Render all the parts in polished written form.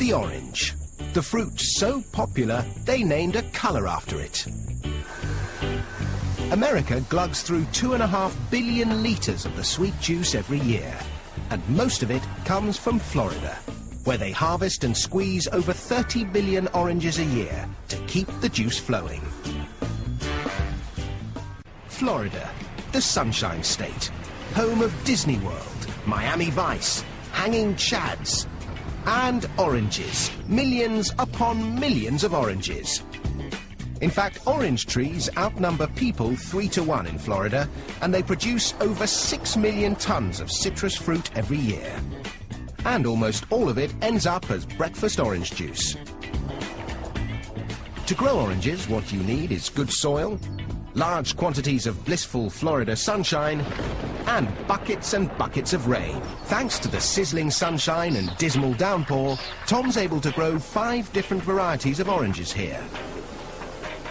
the orange. The fruit so popular, they named a colour after it. America glugs through 2.5 billion litres of the sweet juice every year, and most of it comes from Florida, where they harvest and squeeze over 30 billion oranges a year to keep the juice flowing. Florida, the Sunshine State, home of Disney World, Miami Vice, hanging chads, and oranges, millions upon millions of oranges. In fact, orange trees outnumber people 3 to 1 in Florida, and they produce over 6 million tons of citrus fruit every year. And almost all of it ends up as breakfast orange juice. To grow oranges, what you need is good soil, large quantities of blissful Florida sunshine, and buckets and buckets of rain. Thanks to the sizzling sunshine and dismal downpour, Tom's able to grow 5 different varieties of oranges here.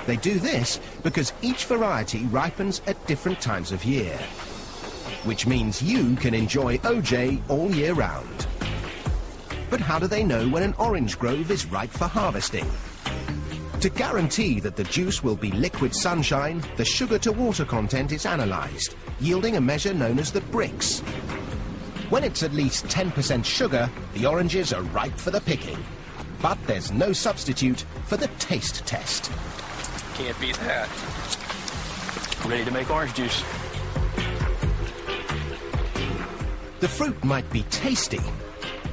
They do this because each variety ripens at different times of year, which means you can enjoy OJ all year round. But how do they know when an orange grove is ripe for harvesting? To guarantee that the juice will be liquid sunshine, the sugar-to-water content is analysed, yielding a measure known as the Brix. When it's at least 10% sugar, the oranges are ripe for the picking. But there's no substitute for the taste test. Can't beat that. Ready to make orange juice. The fruit might be tasty,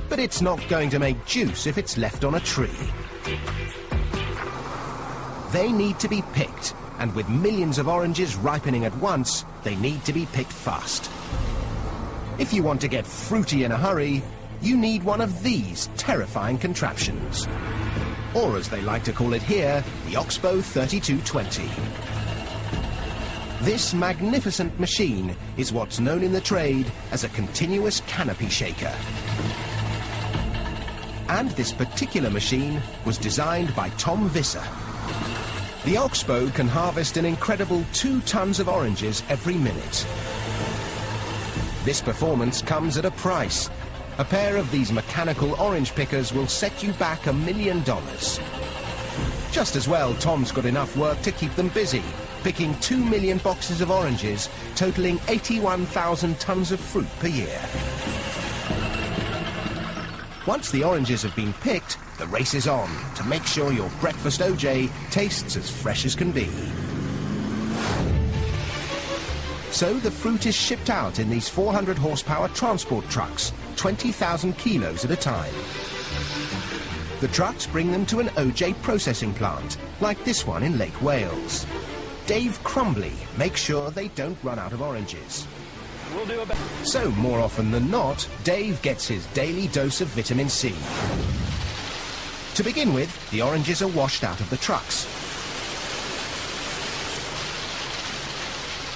but it's not going to make juice if it's left on a tree. They need to be picked, and with millions of oranges ripening at once, they need to be picked fast. If you want to get fruity in a hurry, you need one of these terrifying contraptions. Or as they like to call it here, the Oxbow 3220. This magnificent machine is what's known in the trade as a continuous canopy shaker. And this particular machine was designed by Tom Visser. The Oxbow can harvest an incredible 2 tons of oranges every minute. This performance comes at a price. A pair of these mechanical orange pickers will set you back $1 million. Just as well, Tom's got enough work to keep them busy, picking 2 million boxes of oranges, totaling 81,000 tons of fruit per year. Once the oranges have been picked, the race is on to make sure your breakfast OJ tastes as fresh as can be. So the fruit is shipped out in these 400 horsepower transport trucks, 20,000 kilos at a time. The trucks bring them to an OJ processing plant, like this one in Lake Wales. Dave Crumbly makes sure they don't run out of oranges. We'll do about. So more often than not, Dave gets his daily dose of vitamin C. To begin with, the oranges are washed out of the trucks.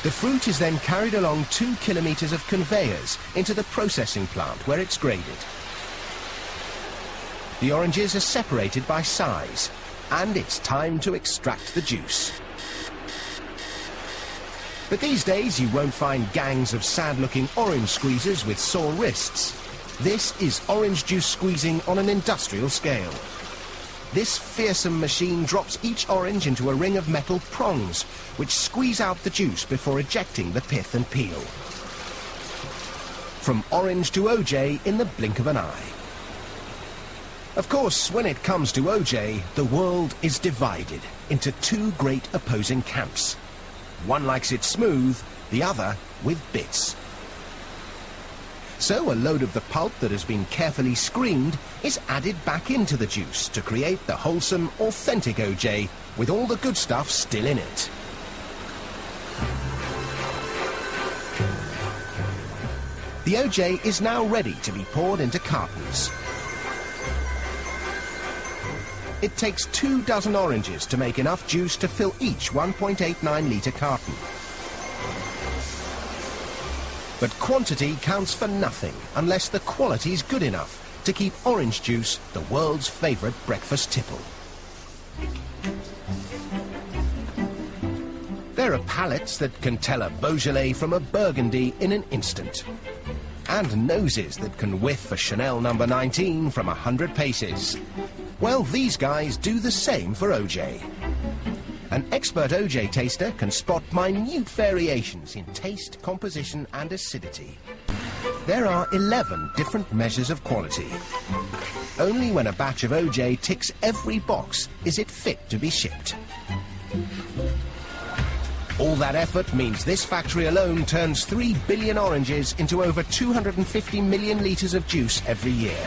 The fruit is then carried along 2 kilometers of conveyors into the processing plant where it's graded. The oranges are separated by size, and it's time to extract the juice. But these days you won't find gangs of sad-looking orange squeezers with sore wrists. This is orange juice squeezing on an industrial scale. This fearsome machine drops each orange into a ring of metal prongs, which squeeze out the juice before ejecting the pith and peel. From orange to OJ in the blink of an eye. Of course, when it comes to OJ, the world is divided into 2 great opposing camps. One likes it smooth, the other with bits. So a load of the pulp that has been carefully screened is added back into the juice to create the wholesome, authentic OJ with all the good stuff still in it. The OJ is now ready to be poured into cartons. It takes 2 dozen oranges to make enough juice to fill each 1.89 litre carton. But quantity counts for nothing unless the quality's good enough to keep orange juice the world's favourite breakfast tipple. There are palates that can tell a Beaujolais from a Burgundy in an instant. and noses that can whiff a Chanel number 19 from 100 paces. Well, these guys do the same for OJ. An expert OJ taster can spot minute variations in taste, composition and acidity. There are 11 different measures of quality. Only when a batch of OJ ticks every box is it fit to be shipped. All that effort means this factory alone turns 3 billion oranges into over 250 million litres of juice every year,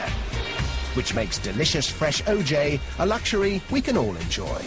which makes delicious fresh OJ a luxury we can all enjoy.